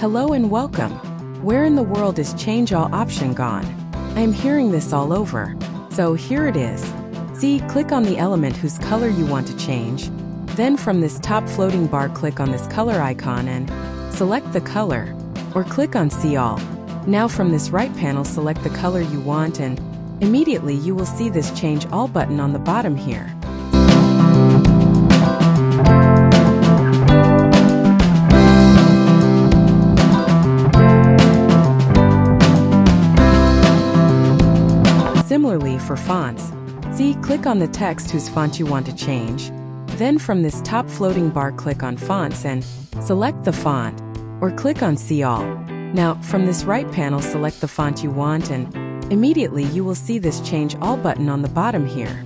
Hello and welcome. Where in the world is change all option gone? I am hearing this all over. So here it is. See, click on the element whose color you want to change. Then from this top floating bar, click on this color icon and select the color, or click on See All. Now from this right panel, select the color you want and immediately you will see this Change All button on the bottom here. Similarly for fonts, see, click on the text whose font you want to change. Then from this top floating bar, click on Fonts and select the font, or click on See All. Now from this right panel, select the font you want and immediately you will see this Change All button on the bottom here.